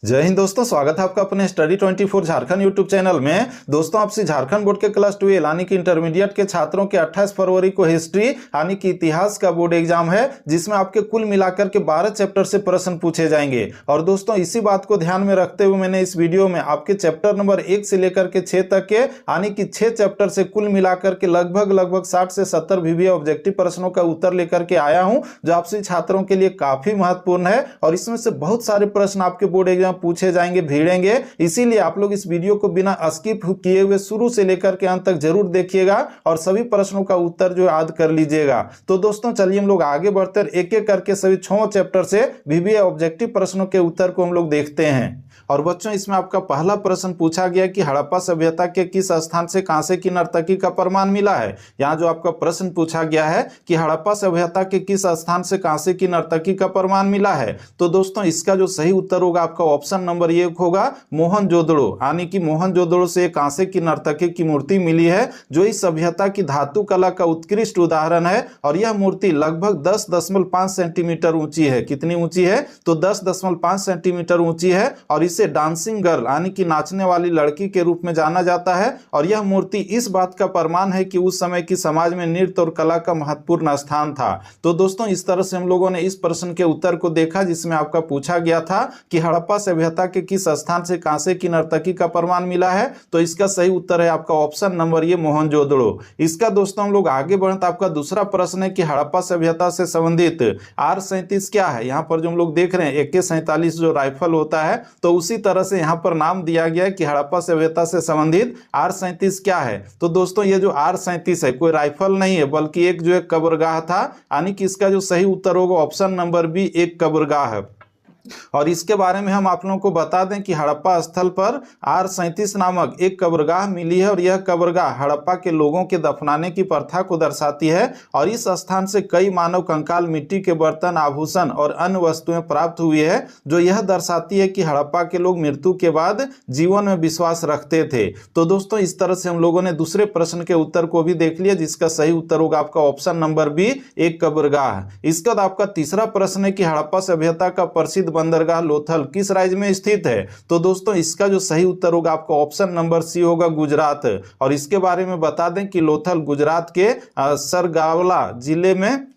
जय हिंद दोस्तों, स्वागत है आपका अपने स्टडी 24 झारखंड यूट्यूब चैनल में। दोस्तों, आपसे झारखंड बोर्ड के क्लास 12 यानी कि इंटरमीडिएट के छात्रों के 28 फरवरी को हिस्ट्री यानी कि इतिहास का बोर्ड एग्जाम है, जिसमें आपके कुल मिलाकर के 12 चैप्टर से प्रश्न पूछे जाएंगे। और दोस्तों, इसी बात को ध्यान में रखते हुए मैंने इस वीडियो में आपके चैप्टर नंबर 1 से लेकर के 6 तक के यानी कि 6 चैप्टर से कुल मिलाकर के लगभग 60 से 70 वीवीए ऑब्जेक्टिव प्रश्नों का उत्तर लेकर के आया हूं, जो आपसे छात्रों के लिए काफी महत्वपूर्ण है। और इसमें से बहुत सारे प्रश्न आपके बोर्ड एग्जाम पूछे जाएंगे, भिड़ेंगे। इसीलिए आप लोग इस वीडियो को बिना स्किप किए हुए शुरू से लेकर के अंत तक जरूर देखिएगा और सभी प्रश्नों का उत्तर जो याद कर लीजिएगा। तो दोस्तों, चलिए हम लोग आगे बढ़ते हैं, एक एक करके सभी 6 चैप्टर से वीवीए ऑब्जेक्टिव प्रश्नों के उत्तर को हम लोग देखते हैं। और बच्चों, इसमें आपका पहला प्रश्न पूछा गया कि हड़प्पा सभ्यता के किस स्थान से कांसे की नर्तकी का प्रमाण मिला है। यहाँ जो आपका प्रश्न पूछा गया है कि हड़प्पा सभ्यता के किस स्थान से कांसे की नर्तकी का प्रमाण मिला है, तो दोस्तों इसका जो सही उत्तर होगा आपका ऑप्शन नंबर 1 होगा, मोहनजोदड़ो। यानी कि मोहनजोदड़ो से कांसे की नर्तकी की मूर्ति मिली है, जो इस सभ्यता की धातु कला का उत्कृष्ट उदाहरण है। और यह मूर्ति लगभग 10.5 सेंटीमीटर ऊंची है। कितनी ऊंची है? तो 10.5 सेंटीमीटर ऊंची है। और इसे डांसिंग गर्ल यानी कि नाचने वाली लड़की के रूप में जाना जाता है। और यह मूर्ति इस बात का प्रमाण है कि उस समय की समाज में नृत्य और कला का महत्वपूर्ण स्थान था। तो दोस्तों, इस तरह से हम लोगों ने इस प्रश्न के उत्तर को देखा, जिसमें आपका पूछा गया था कि हड़प्पा सभ्यता के किस स्थान से कांसे की नर्तकी का प्रमाण मिला है। तो इसका सही उत्तर है आपका ऑप्शन नंबर ये, मोहनजोदड़ो। इसका दोस्तों हम लोग आगे बढ़ते, आपका दूसरा प्रश्न है कि हड़प्पा सभ्यता से संबंधित R37 क्या है। यहाँ पर जो हम लोग देख रहे हैं AK-47 जो राइफल होता है, तो उसी तरह से यहाँ पर नाम दिया गया है कि हड़प्पा सभ्यता से संबंधित R37 क्या है। तो दोस्तों, ये जो R37 है कोई राइफल नहीं है, बल्कि एक जो एक कब्रगाह था। यानी कि इसका जो सही उत्तर होगा ऑप्शन नंबर बी, एक कब्रगाह है। और इसके बारे में हम आप लोगों को बता दें कि हड़प्पा स्थल पर R37 नामक एक कब्रगाह मिली है। और यह कब्रगाह हड़प्पा के लोगों के दफनाने की प्रथा को दर्शाती है। और इस स्थान से कई मानव कंकाल, मिट्टी के बर्तन, आभूषण और अन्य वस्तुएं प्राप्त हुई है, जो यह दर्शाती है कि हड़प्पा के लोग मृत्यु के बाद जीवन में विश्वास रखते थे। तो दोस्तों, इस तरह से हम लोगों ने दूसरे प्रश्न के उत्तर को भी देख लिया, जिसका सही उत्तर होगा आपका ऑप्शन नंबर बी, एक कब्रगाह। इसके बाद आपका तीसरा प्रश्न है कि हड़प्पा सभ्यता का प्रसिद्ध बंदरगाह लोथल किस राज्य में स्थित है। तो दोस्तों, इसका जो सही उत्तर होगा आपका ऑप्शन नंबर सी होगा, गुजरात। और इसके बारे में बता दें कि लोथल गुजरात के सरगावला जिले में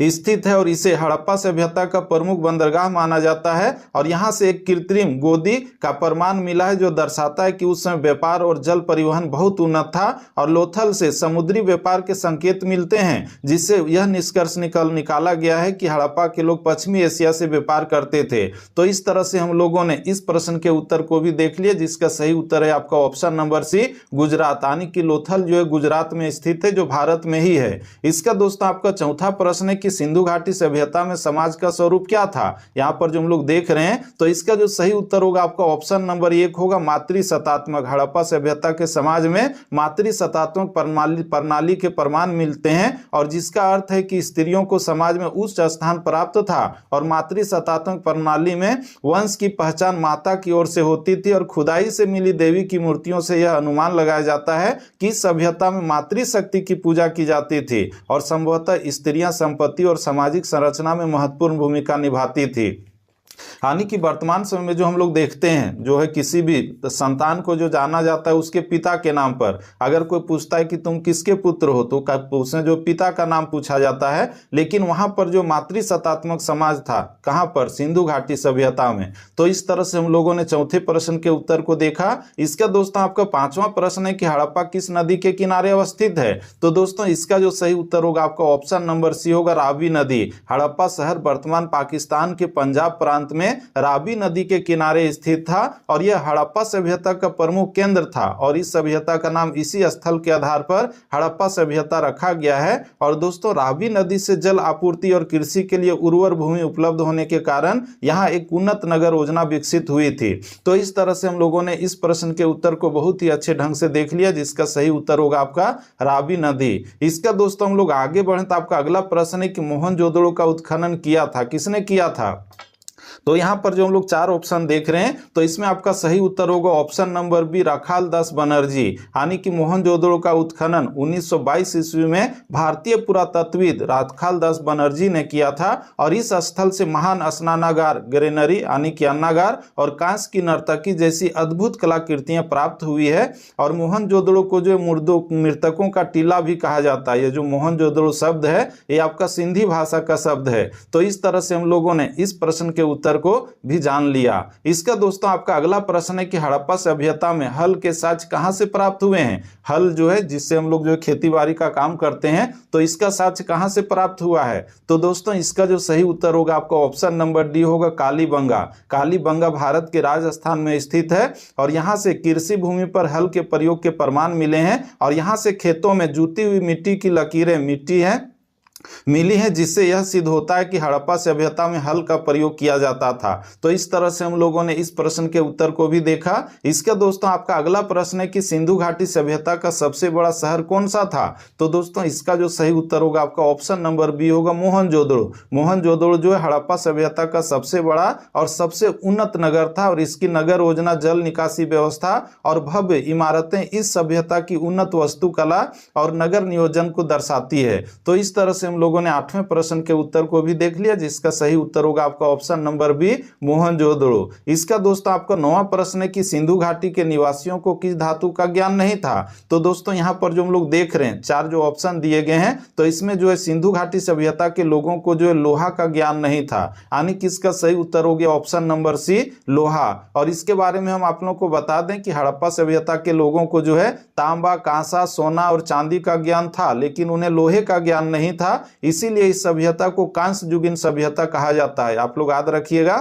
स्थित है। और इसे हड़प्पा सभ्यता का प्रमुख बंदरगाह माना जाता है। और यहां से एक कृत्रिम गोदी का प्रमाण मिला है, जो दर्शाता है कि उस समय व्यापार और जल परिवहन बहुत उन्नत था। और लोथल से समुद्री व्यापार के संकेत मिलते हैं, जिससे यह निष्कर्ष निकाला गया है कि हड़प्पा के लोग पश्चिमी एशिया से व्यापार करते थे। तो इस तरह से हम लोगों ने इस प्रश्न के उत्तर को भी देख लिया, जिसका सही उत्तर है आपका ऑप्शन नंबर सी, गुजरात। यानी कि लोथल जो है गुजरात में स्थित है, जो भारत में ही है। इसका दोस्तों आपका चौथा प्रश्न कि सिंधु घाटी सभ्यता में समाज का स्वरूप क्या था। यहां पर जो हम लोग देख रहे हैं, तो इसका जो सही उत्तर होगा आपका ऑप्शन नंबर 1 होगा, मातृसत्तात्मक। हड़प्पा सभ्यता के समाज में मातृसत्तात्मक प्रणाली के प्रमाण मिलते हैं। और जिसका अर्थ है कि स्त्रियों को समाज में उच्च स्थान प्राप्त था। और मातृसत्तात्मक प्रणाली में वंश की पहचान माता की ओर से होती थी। और खुदाई से मिली देवी की मूर्तियों से यह अनुमान लगाया जाता है कि सभ्यता में मातृशक्ति की पूजा की जाती थी। और संभवतः स्त्रियां संपत्ति और सामाजिक संरचना में महत्वपूर्ण भूमिका निभाती थी। यानी कि वर्तमान समय में जो हम लोग देखते हैं, जो है किसी भी संतान को जो जाना जाता है उसके पिता के नाम पर। अगर कोई पूछता है कि तुम किसके पुत्र हो, तो उसमें जो पिता का नाम पूछा जाता है। लेकिन वहां पर जो मातृसत्तात्मक समाज था, कहां पर? सिंधु घाटी सभ्यता में। तो इस तरह से हम लोगों ने चौथे प्रश्न के उत्तर को देखा। इसका दोस्तों आपका पांचवा प्रश्न है कि हड़प्पा किस नदी के किनारे अवस्थित है। तो दोस्तों, इसका जो सही उत्तर होगा आपका ऑप्शन नंबर सी होगा, रावी नदी। हड़प्पा शहर वर्तमान पाकिस्तान के पंजाब प्रांत में रावी नदी के किनारे स्थित था। और यह हड़प्पा सभ्यता का प्रमुख केंद्र था। और इस सभ्यता का नाम इसी स्थल के आधार पर हड़प्पा सभ्यता रखा गया है। और दोस्तों, रावी नदी से जल आपूर्ति और कृषि के लिए उर्वर भूमि उपलब्ध होने के कारण यहाँ एक उन्नत नगर योजना विकसित हुई थी। तो इस तरह से हम लोगों ने इस प्रश्न के उत्तर को बहुत ही अच्छे ढंग से देख लिया, जिसका सही उत्तर होगा आपका रावी नदी। इसका दोस्तों हम लोग आगे बढ़े, तो आपका अगला प्रश्न है कि मोहनजोदड़ो का उत्खनन किया था, किसने किया था। तो यहाँ पर जो हम लोग 4 ऑप्शन देख रहे हैं, तो इसमें आपका सही उत्तर होगा ऑप्शन नंबर बी, राखाल दास बनर्जी। यानी कि मोहनजोदड़ो का उत्खनन 1922 ईस्वी में भारतीय पुरातत्वविद राखाल दास बनर्जी ने किया था और इस स्थल से महान स्नानागार, ग्रेनरी यानी कि अन्नागार और कांस्य की नर्तकी जैसी अद्भुत कलाकृतियां प्राप्त हुई है। और मोहनजोदड़ो को जो मृतकों का टीला भी कहा जाता है। ये जो मोहनजोदड़ो शब्द है ये आपका सिंधी भाषा का शब्द है। तो इस तरह से हम लोगों ने इस प्रश्न के उत्तर को भी जान लिया। इसका दोस्तों आपका अगला प्रश्न है कि हड़प्पा सभ्यता में हल के साज कहां से प्राप्त हुए हैं। हल जो है जिससे हम लोग जो खेती बाड़ी का काम करते हैं, तो इसका साज कहां से प्राप्त हुआ है। तो दोस्तों इसका जो सही उत्तर होगा आपका ऑप्शन नंबर डी होगा, कालीबंगा। कालीबंगा भारत के राजस्थान में स्थित है और यहां से कृषि भूमि पर हल के प्रयोग के प्रमाण मिले हैं और यहां से खेतों में जुती हुई मिट्टी की लकीरें मिली है, जिससे यह सिद्ध होता है कि हड़प्पा सभ्यता में हल का प्रयोग किया जाता था। तो इस तरह से हम लोगों ने इस प्रश्न के उत्तर को भी देखा। इसका दोस्तों आपका अगला प्रश्न है कि सिंधु घाटी सभ्यता का सबसे बड़ा शहर कौन सा था। तो दोस्तों इसका जो सही उत्तर होगा आपका ऑप्शन नंबर बी होगा, मोहनजोदड़ो। मोहनजोदड़ो जो है हड़प्पा सभ्यता का सबसे बड़ा और सबसे उन्नत नगर था और इसकी नगर योजना, जल निकासी व्यवस्था और भव्य इमारतें इस सभ्यता की उन्नत वास्तुकला और नगर नियोजन को दर्शाती है। तो इस तरह से हम लोगों ने 8वें प्रश्न के उत्तर को भी देख लिया, जिसका सही उत्तर होगा आपका ऑप्शन नंबर बी, मोहनजोदड़ो। इसका दोस्तों आपका 9वां प्रश्न है कि सिंधु घाटी के निवासियों को किस धातु का ज्ञान नहीं था। तो दोस्तों यहां पर जो हम लोग देख रहे हैं 4 जो ऑप्शन दिए गए हैं, तो इसमें जो है सिंधु घाटी सभ्यता के लोगों को जो है लोहा का ज्ञान नहीं था। यानी कि इसका सही उत्तर हो गया ऑप्शन नंबर सी, लोहा। और इसके बारे में हम आप लोगों को बता दें कि हड़प्पा सभ्यता के लोगों को जो है तांबा, कांसा, सोना और चांदी का ज्ञान था, लेकिन उन्हें लोहे का ज्ञान नहीं था। इसीलिए इस सभ्यता को कांस्य युगीन सभ्यता कहा जाता है। आप लोग याद रखिएगा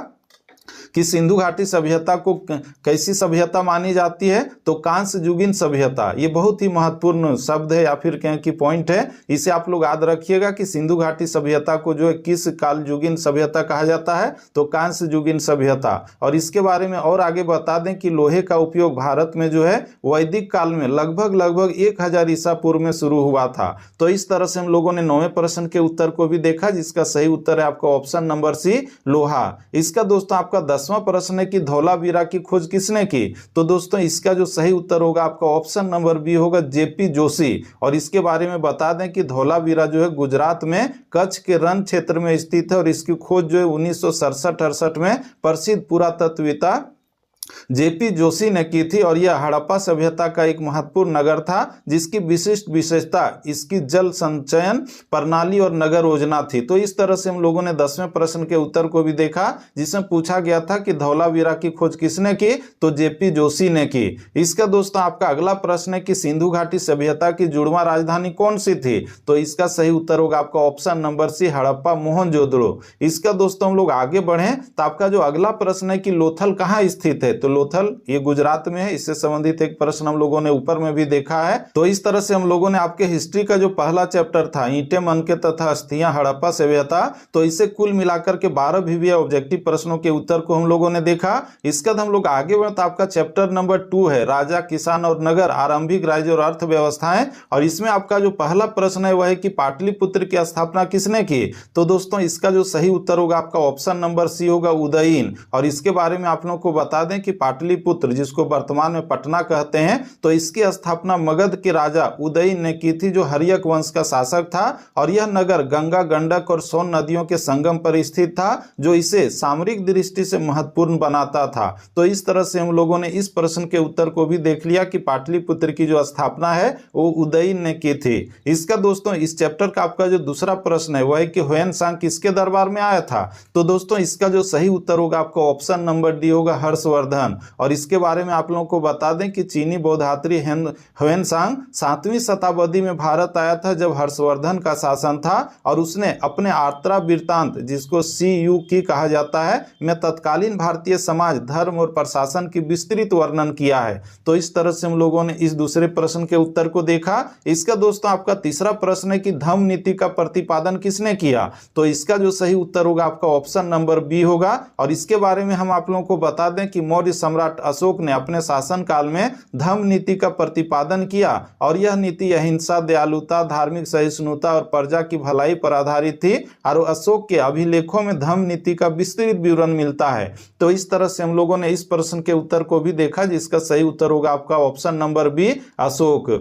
कि सिंधु घाटी सभ्यता को कैसी सभ्यता मानी जाती है, तो कांस्य युगीन सभ्यता। ये बहुत ही महत्वपूर्ण शब्द है या फिर कहें कि पॉइंट है, इसे आप लोग याद रखिएगा कि सिंधु घाटी सभ्यता को जो है किस काल युगीन सभ्यता कहा जाता है, तो कांस्य युगीन सभ्यता। और इसके बारे में और आगे बता दें कि लोहे का उपयोग भारत में जो है वैदिक काल में लगभग 1000 ईसा पूर्व में शुरू हुआ था। तो इस तरह से हम लोगों ने 9वें प्रश्न के उत्तर को भी देखा, जिसका सही उत्तर है आपका ऑप्शन नंबर सी, लोहा। इसका दोस्तों आपका 10वां प्रश्न है कि धौलावीरा की खोज किसने की। तो दोस्तों इसका जो सही उत्तर होगा आपका ऑप्शन नंबर बी होगा, जेपी जोशी। और इसके बारे में बता दें कि धौलावीरा जो है गुजरात में कच्छ के रण क्षेत्र में स्थित है और इसकी खोज जो है 1967-68 में प्रसिद्ध पुरातत्वविदा जेपी जोशी ने की थी। और यह हड़प्पा सभ्यता का एक महत्वपूर्ण नगर था, जिसकी विशिष्ट विशेषता इसकी जल संचयन प्रणाली और नगर योजना थी। तो इस तरह से हम लोगों ने 10वें प्रश्न के उत्तर को भी देखा, जिसमें पूछा गया था कि धौलावीरा की खोज किसने की, तो जेपी जोशी ने की। इसका दोस्तों आपका अगला प्रश्न है कि सिंधु घाटी सभ्यता की जुड़वा राजधानी कौन सी थी। तो इसका सही उत्तर होगा आपका option number C, Harappa Mohenjodaro. इसका दोस्तों हम लोग आगे बढ़े तो आपका जो अगला प्रश्न है कि लोथल कहाँ स्थित है। तो लोथल ये गुजरात में है। इससे संबंधित एक प्रश्न हम लोगों ने ऊपर में भी देखा है। तो इस तरह से हम लोगों ने आपके हिस्ट्री का जो पहला चैप्टर था, ईंटें, मनके तथा अस्थियां, हड़प्पा सभ्यता, तो इसे कुल मिलाकर के 12 VVI ऑब्जेक्टिव प्रश्नों के उत्तर को हम लोगों ने देखा। इसके बाद हम लोग आगे बढ़े तो आपका चैप्टर नंबर 2 है, राजा, किसान और नगर, आरंभिक राज्य और अर्थव्यवस्थाएं। और इसमें आपका जो पहला प्रश्न है वह है कि पाटलिपुत्र की स्थापना किसने की। तो दोस्तों इसका जो सही उत्तर होगा आपका ऑप्शन नंबर सी होगा, उदयीन। और इसके बारे में आप लोगों को बता दें कि पाटलिपुत्र, जिसको वर्तमान में पटना कहते हैं, तो इसकी स्थापना मगध के राजा उदयन ने की थी, जो हर्यक वंश का शासक था। और यह नगर गंगा, गंडक और सोन नदियों के संगम पर स्थित था, जो इसे सामरिक दृष्टि से महत्वपूर्ण बनाता था। तो इस तरह से हम लोगों ने इस प्रश्न के उत्तर को भी देख लिया कि पाटलिपुत्र की जो स्थापना है वो उदयन ने की थी। इसका दोस्तों इस चैप्टर का आपका जो दूसरा प्रश्न है वह है कि ह्वेनसांग किसके दरबार में आया था। तो दोस्तों इसका जो सही उत्तर होगा आपका ऑप्शन नंबर डी होगा, हर्षवर्धन। और इसके बारे में आप लोगों को बता दें कि चीनी बौद्धात्री ह्वेनसांग 7वीं शताब्दी में भारत आया था, जब हर्षवर्धन का शासन था। और उसने अपने यात्रा वृत्तांत, जिसको CU की कहा जाता है, में तत्कालीन भारतीय समाज, धर्म और प्रशासन की विस्तृत वर्णन किया है। तो इस तरह से हम लोगों ने इस दूसरे प्रश्न के उत्तर को देखा। इसका दोस्तों आपका तीसरा प्रश्न है कि धम्म नीति का प्रतिपादन किसने किया। तो इसका जो सही उत्तर होगा आपका ऑप्शन नंबर बी होगा। और इसके बारे में हम आप लोगों को बता दें कि मौर्य मौर्य सम्राट अशोक ने अपने शासनकाल में धम्म नीति का प्रतिपादन किया और यह नीति अहिंसा, दयालुता, धार्मिक सहिष्णुता और प्रजा की भलाई पर आधारित थी। और अशोक के अभिलेखों में धम्म नीति का विस्तृत विवरण मिलता है। तो इस तरह से हम लोगों ने इस प्रश्न के उत्तर को भी देखा, जिसका सही उत्तर होगा आपका ऑप्शन नंबर बी, अशोक।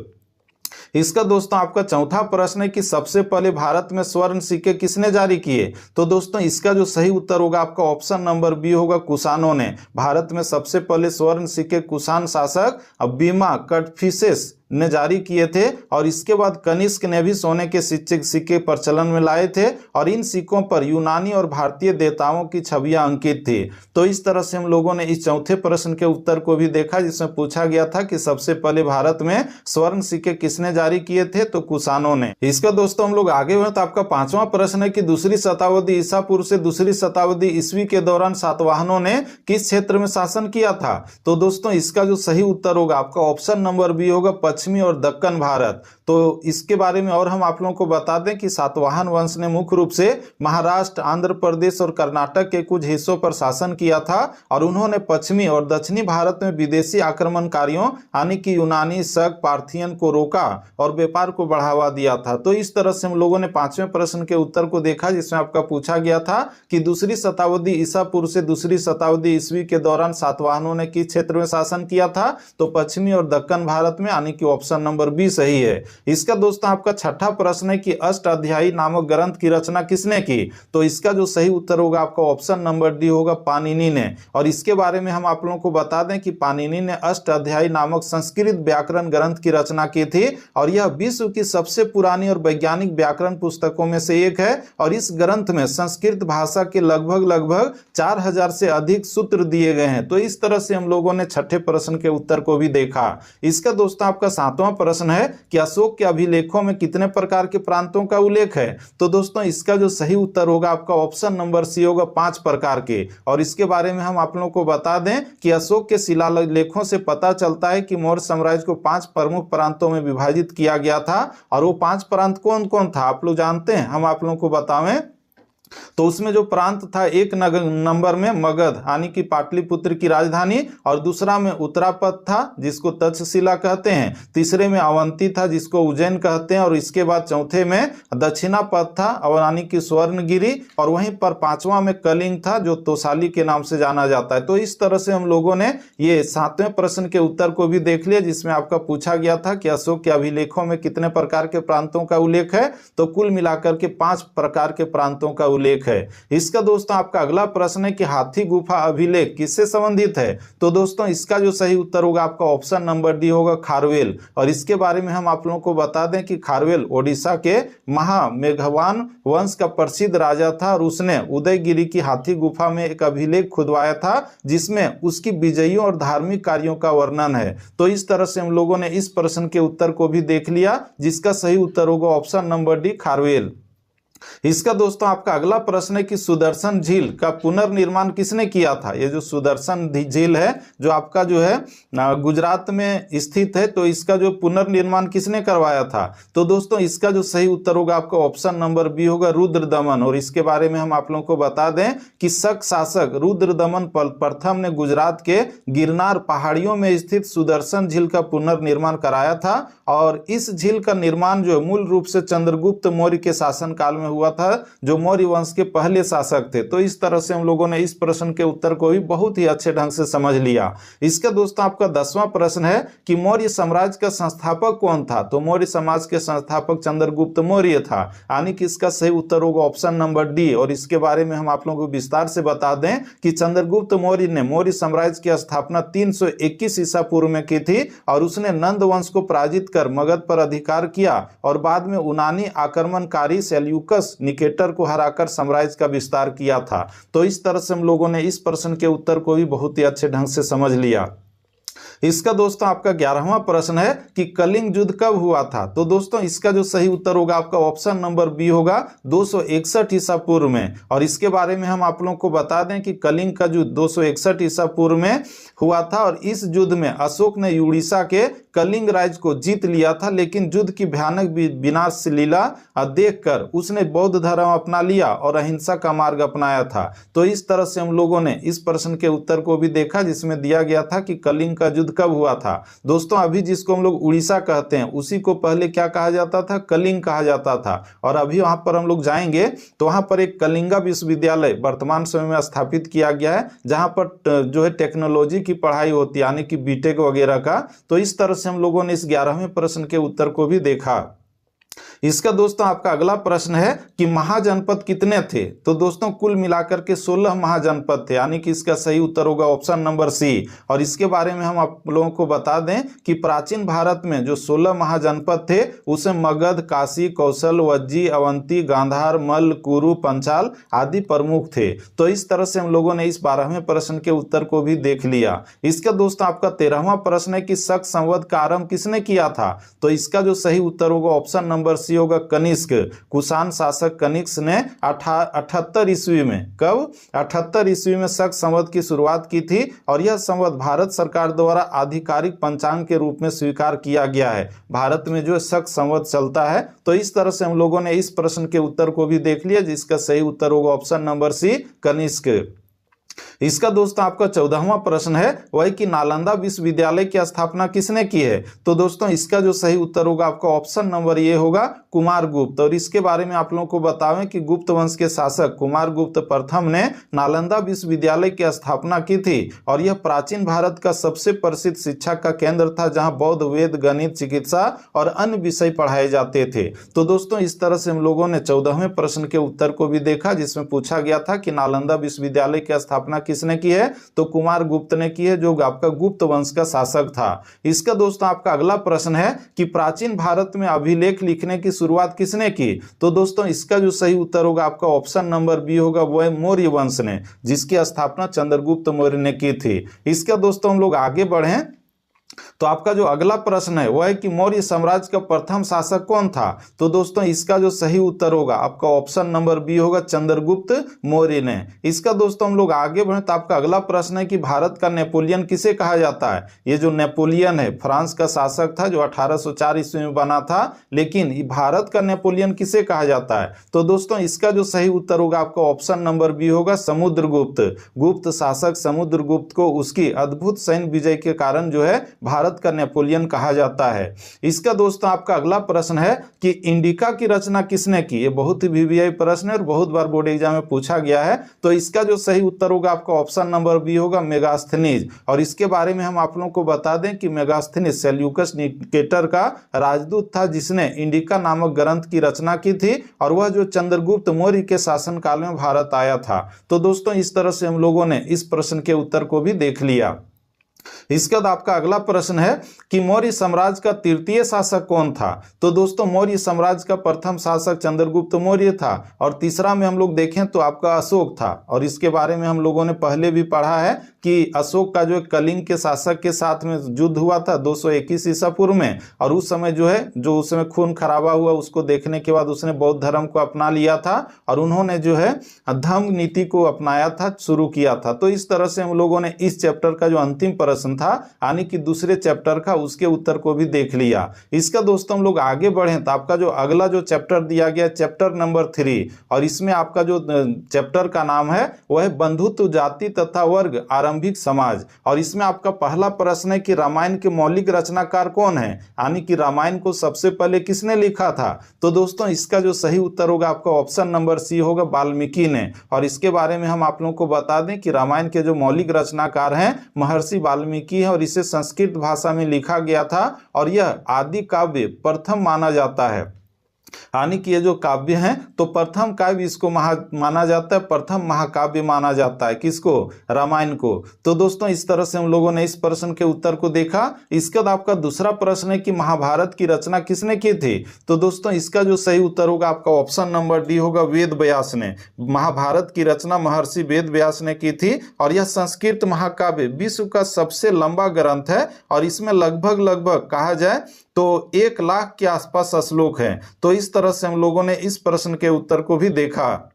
इसका दोस्तों आपका चौथा प्रश्न है कि सबसे पहले भारत में स्वर्ण सिक्के किसने जारी किए। तो दोस्तों इसका जो सही उत्तर होगा आपका ऑप्शन नंबर बी होगा, कुषाणों ने। भारत में सबसे पहले स्वर्ण सिक्के कुषाण शासक बीमा कटफिसेस ने जारी किए थे और इसके बाद कनिष्क ने भी सोने के सिक्के प्रचलन में लाए थे और इन सिक्कों पर यूनानी और भारतीय देवताओं की छवियां अंकित थी। तो इस तरह से हम लोगों ने इस चौथे प्रश्न के उत्तर को भी देखा, जिसमें पूछा गया था कि सबसे पहले भारत में स्वर्ण सिक्के किसने जारी किए थे, तो कुषाणों ने। इसका दोस्तों हम लोग आगे हुए तो आपका पांचवा प्रश्न है कि दूसरी शताब्दी ईसा पूर्व से दूसरी शताब्दी ईस्वी के दौरान सातवाहनों ने किस क्षेत्र में शासन किया था। तो दोस्तों इसका जो सही उत्तर होगा आपका ऑप्शन नंबर बी होगा, पश्चिमी और दक्कन भारत। तो इसके बारे में और हम आप लोगों को बता दें कि सातवाहन वंश ने मुख्य रूप से महाराष्ट्र, आंध्र प्रदेश और कर्नाटक के कुछ हिस्सों पर शासन किया था और उन्होंने पश्चिमी और दक्षिणी भारत में विदेशी आक्रमणकारियों यानी कि यूनानी, शक, पार्थियन को रोका और व्यापार को बढ़ावा दिया था। तो इस तरह से हम लोगों ने पांचवें प्रश्न के उत्तर को देखा, जिसमें आपका पूछा गया था कि दूसरी शताब्दी ईसा पूर्व से दूसरी शताब्दी ईस्वी के दौरान सातवाहनों ने किस क्षेत्र में शासन किया था, तो पश्चिमी और दक्कन भारत में, यानी कि ऑप्शन नंबर बी सही है। इसका दोस्तों आपका छठा प्रश्न है कि अष्टाध्यायी नामक ग्रंथ की रचना किसने की। तो इसका जो सही उत्तर होगा आपका ऑप्शन नंबर डी होगा, पाणिनि ने। और इसके बारे में हम आप लोगों को बता दें कि पाणिनि ने अष्टाध्यायी नामक संस्कृत व्याकरण ग्रंथ की रचना की थी और यह विश्व की सबसे पुरानी और वैज्ञानिक व्याकरण पुस्तकों में से एक है और इस ग्रंथ में संस्कृत भाषा के लगभग 4000 से अधिक सूत्र दिए गए हैं। तो इस तरह से हम लोगों ने छठे प्रश्न के उत्तर को भी देखा। इसका दोस्तों आपका सातवां प्रश्न है कि अशोक के अभिलेखों में कितने प्रकार के प्रांतों का उल्लेख है। तो दोस्तों इसका जो सही उत्तर होगा आपका ऑप्शन नंबर सी होगा, 5 प्रकार के। और इसके बारे में हम आप लोगों को बता दें कि अशोक के शिलालेखों से पता चलता है कि मौर्य साम्राज्य को 5 प्रमुख प्रांतों में विभाजित किया गया था और वो 5 प्रांत कौन कौन था आप लोग जानते हैं, हम आप लोगों को बतावें। तो उसमें जो प्रांत था, एक नंबर में मगध यानी कि पाटलिपुत्र की राजधानी, और दूसरा में उत्तरापद था जिसको तक्षशिला कहते हैं, तीसरे में अवंती था जिसको उज्जैन कहते हैं, और इसके बाद चौथे में दक्षिणापद था और यानी कि स्वर्णगिरी, और वहीं पर पांचवा में कलिंग था जो तोसाली के नाम से जाना जाता है। तो इस तरह से हम लोगों ने ये सातवें प्रश्न के उत्तर को भी देख लिया, जिसमें आपका पूछा गया था कि अशोक के अभिलेखों में कितने प्रकार के प्रांतों का उल्लेख है। तो कुल मिलाकर के 5 प्रकार के प्रांतों का उल्लेख है। इसका दोस्तों आपका अगला प्रश्न है कि हाथी गुफा अभिलेख किससे संबंधित है। तो दोस्तों इसका जो सही उत्तर होगा आपका ऑप्शन नंबर डी होगा, खारवेल। और इसके बारे में हम आप लोगों को बता दें कि खारवेल ओडिशा के महामेघवान वंश का प्रसिद्ध राजा था और उसने उदयगिरी की हाथी गुफा में एक अभिलेख खुदवाया था जिसमें उसकी विजयों और धार्मिक कार्यों का वर्णन है। तो इस तरह से हम लोगों ने इस प्रश्न के उत्तर को भी देख लिया, जिसका सही उत्तर होगा ऑप्शन नंबर डी, खारवेल। इसका दोस्तों आपका अगला प्रश्न है कि सुदर्शन झील का पुनर्निर्माण किसने किया था। ये जो सुदर्शन झील है जो आपका जो है गुजरात में स्थित है, तो इसका जो पुनर्निर्माण किसने करवाया था। तो दोस्तों इसका जो सही उत्तर होगा आपका ऑप्शन नंबर बी होगा, रुद्रदमन। और इसके बारे में हम आप लोगों को बता दें कि शक शासक रुद्रदमन प्रथम ने गुजरात के गिरनार पहाड़ियों में स्थित सुदर्शन झील का पुनर्निर्माण कराया था और इस झील का निर्माण जो मूल रूप से चंद्रगुप्त मौर्य के शासनकाल में हुआ था, जो मौर्य वंश के पहले शासक थे। तो इस तरह से हम लोगों ने इस प्रश्न के उत्तर को भी बहुत ही अच्छे ढंग से समझ लिया। इसका दोस्तों आपका 10वां प्रश्न है कि मौर्य साम्राज्य का संस्थापक कौन था। तो मौर्य समाज के संस्थापक चंद्रगुप्त मौर्य था, यानी कि इसका सही उत्तर होगा ऑप्शन नंबर डी। और इसके बारे में हम आप लोगों को विस्तार से बता दें कि चंद्रगुप्त मौर्य ने मौर्य साम्राज्य की स्थापना 321 ईसा पूर्व में की थी और उसने नंद वंश को पराजित कर मगध पर अधिकार किया और बाद में यूनानी आक्रमणकारी सेल्यूकस निकेटर को हराकर साम्राज्य का विस्तार किया था। तो इस तरह से हम लोगों ने इस प्रश्न के उत्तर को भी बहुत ही अच्छे ढंग से समझ लिया। इसका दोस्तों आपका 11वां प्रश्न है कि कलिंग युद्ध कब हुआ था। तो दोस्तों इसका जो सही उत्तर होगा आपका ऑप्शन नंबर बी होगा 261 ईसा पूर्व में। और इसके बारे में हम आप लोगों को बता दें कि कलिंग का युद्ध 261 ईसा पूर्व में हुआ था और इस युद्ध में अशोक ने उड़ीसा के कलिंग राज्य को जीत लिया था, लेकिन युद्ध की भयानक विनाश लीला देखकर उसने बौद्ध धर्म अपना लिया और अहिंसा का मार्ग अपनाया था। तो इस तरह से हम लोगों ने इस प्रश्न के उत्तर को भी देखा जिसमें दिया गया था कि कलिंग का युद्ध कब हुआ था। दोस्तों अभी जिसको हम लोग उड़ीसा कहते हैं उसी को पहले क्या कहा जाता था, कलिंग कहा जाता था। और अभी वहां पर हम लोग जाएंगे तो वहां पर एक कलिंगा विश्वविद्यालय वर्तमान समय में स्थापित किया गया है, जहां पर जो है टेक्नोलॉजी की पढ़ाई होती है, यानी कि बीटेक वगैरह का। तो इस तरह से हम लोगों ने इस 11वें प्रश्न के उत्तर को भी देखा। इसका दोस्तों आपका अगला प्रश्न है कि महाजनपद कितने थे। तो दोस्तों कुल मिलाकर के 16 महाजनपद थे, यानी कि इसका सही उत्तर होगा ऑप्शन नंबर सी। और इसके बारे में हम आप लोगों को बता दें कि प्राचीन भारत में जो 16 महाजनपद थे उसमें मगध, काशी, कौशल, वज्जी, अवंती, गांधार, मल्ल, कुरु, पंचाल आदि प्रमुख थे। तो इस तरह से हम लोगों ने इस 12वें प्रश्न के उत्तर को भी देख लिया। इसका दोस्तों आपका 13वां प्रश्न है कि शक संवत का आरंभ किसने किया था। तो इसका जो सही उत्तर होगा ऑप्शन नंबर सी होगा कनिष्क। कुषाण शासक कनिष्क ने 78 ईस्वी में, कब 78 ईस्वी में शक संवत की शुरुआत की थी और यह संवत भारत सरकार द्वारा आधिकारिक पंचांग के रूप में स्वीकार किया गया है। भारत में जो शक संवत चलता है। तो इस तरह से हम लोगों ने इस प्रश्न के उत्तर को भी देख लिया जिसका सही उत्तर होगा ऑप्शन नंबर सी कनिष्क। इसका दोस्तों आपका 14वां प्रश्न है वह कि नालंदा विश्वविद्यालय की स्थापना किसने की है। तो दोस्तों इसका जो सही उत्तर होगा आपका ऑप्शन नंबर ए होगा कुमारगुप्त। और इसके बारे में आप लोगों को बतावें कि गुप्त वंश के शासक कुमारगुप्त प्रथम ने नालंदा विश्वविद्यालय की स्थापना की थी और यह प्राचीन भारत का सबसे प्रसिद्ध शिक्षा का केंद्र था, जहां बौद्ध, वेद, गणित, चिकित्सा और अन्य विषय पढ़ाए जाते थे। तो दोस्तों इस तरह से हम लोगों ने 14वें प्रश्न के उत्तर को भी देखा जिसमें पूछा गया था कि नालंदा विश्वविद्यालय की स्थापना किसने की है। तो कुमारगुप्त ने की है, जो आपका गुप्त वंश का शासक था। इसका दोस्तों आपका अगला प्रश्न है कि प्राचीन भारत में अभिलेख लिखने की शुरुआत किसने की। तो दोस्तों इसका जो सही उत्तर होगा आपका ऑप्शन नंबर बी होगा, वो है मौर्य वंश ने, जिसकी स्थापना चंद्रगुप्त मौर्य ने की थी। इसका दोस्तों हम लोग आगे बढ़े तो आपका जो अगला प्रश्न है वह है कि मौर्य साम्राज्य का प्रथम शासक कौन था। तो दोस्तों इसका जो सही उत्तर होगा आपका ऑप्शन नंबर बी होगा, चंद्रगुप्त मौर्य ने। इसका दोस्तों हम लोग आगे बढ़े तो आपका अगला प्रश्न है कि भारत का नेपोलियन किसे कहा जाता है। ये जो नेपोलियन है फ्रांस का शासक था जो 1804 ईस्वी में बना था, लेकिन भारत का नेपोलियन किसे कहा जाता है। तो दोस्तों इसका जो सही उत्तर होगा आपका ऑप्शन नंबर बी होगा, समुद्रगुप्त। गुप्त शासक समुद्रगुप्त को उसकी अद्भुत सैन्य विजय के कारण जो है भारत का नेपोलियन कहा जाता है। इसका दोस्तों आपका अगला प्रश्न है कि इंडिका की रचना किसने की। ये बहुत ही वीवीआई प्रश्न है और बहुत बार बोर्ड एग्जाम में पूछा गया है। तो इसका जो सही उत्तर होगा आपका ऑप्शन नंबर बी होगा, मेगास्थनीज। और इसके बारे में हम आप लोगों को बता दें कि मेगास्थनीज सेल्यूकस निकेटर का राजदूत था जिसने इंडिका नामक ग्रंथ की रचना की थी और वह जो चंद्रगुप्त मौर्य के शासनकाल में भारत आया था। तो दोस्तों इस तरह से हम लोगों ने इस प्रश्न के उत्तर को भी देख लिया। इसके बाद आपका अगला प्रश्न है कि मौर्य साम्राज्य का तृतीय शासक कौन था। तो दोस्तों मौर्य साम्राज्य का प्रथम शासक चंद्रगुप्त मौर्य था और तीसरा में हम लोग देखें तो आपका अशोक था। और इसके बारे में हम लोगों ने पहले भी पढ़ा है कि अशोक का जो कलिंग के शासक के साथ में युद्ध हुआ था 221 ईसा पूर्व में, और उस समय जो है जो उस समय खून खराबा हुआ उसको देखने के बाद उसने बौद्ध धर्म को अपना लिया था और उन्होंने जो है धम्म नीति को अपनाया था, शुरू किया था। तो इस तरह से हम लोगों ने इस चैप्टर का जो अंतिम प्रश्न था यानी कि दूसरे चैप्टर का उसके उत्तर को भी देख लिया। इसका दोस्तों हम लोग आगे बढ़े तो आपका जो अगला जो चैप्टर दिया गया चैप्टर नंबर 3 और इसमें आपका जो चैप्टर का नाम है वह है बंधुत्व, जाति तथा वर्ग, आरंभिक समाज। और इसमें आपका पहला प्रश्न है कि रामायण के मौलिक रचनाकार कौन है, यानी कि रामायण को सबसे पहले किसने लिखा था। तो दोस्तों इसका जो सही उत्तर होगा आपका ऑप्शन नंबर सी होगा, वाल्मीकि ने। और इसके बारे में हम आप लोगों को बता दें कि रामायण के जो मौलिक रचनाकार हैं महर्षि वाल्मीकि है और इसे संस्कृत भाषा में लिखा गया था और यह आदि काव्य प्रथम माना जाता है। यानी कि ये जो काव्य हैं तो प्रथम काव्य इसको माना जाता है, प्रथम महाकाव्य माना जाता है किसको, रामायण को। तो दोस्तों इस तरह से हम लोगों ने इस प्रश्न के उत्तर को देखा। इसके बाद आपका दूसरा प्रश्न है कि महाभारत की रचना किसने की थी। तो दोस्तों इसका जो सही उत्तर होगा आपका ऑप्शन नंबर डी होगा, वेद व्यास ने। महाभारत की रचना महर्षि वेद व्यास ने की थी और यह संस्कृत महाकाव्य विश्व का सबसे लंबा ग्रंथ है और इसमें लगभग कहा जाए तो 1 लाख के आसपास श्लोक हैं। तो इस तरह से हम लोगों ने इस प्रश्न के उत्तर को भी देखा।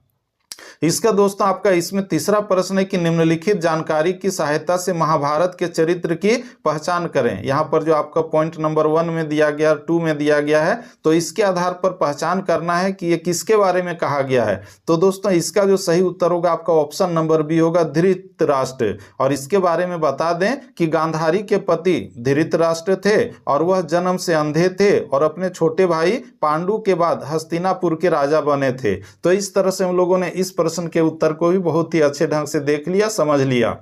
इसका दोस्तों आपका इसमें तीसरा प्रश्न है कि निम्नलिखित जानकारी की सहायता से महाभारत के चरित्र की पहचान करें। यहाँ पर जो आपका पॉइंट नंबर 1 में दिया गया, 2 में दिया गया है, तो इसके आधार पर पहचान करना है कि ये किसके बारे में कहा गया है। तो दोस्तों इसका जो सही उत्तर होगा आपका ऑप्शन नंबर बी होगा, धृतराष्ट्र। और इसके बारे में बता दें कि गांधारी के पति धृतराष्ट्र थे और वह जन्म से अंधे थे और अपने छोटे भाई पांडु के बाद हस्तिनापुर के राजा बने थे। तो इस तरह से हम लोगों ने इस प्रश्न के उत्तर को भी बहुत ही अच्छे ढंग से देख लिया, समझ लिया।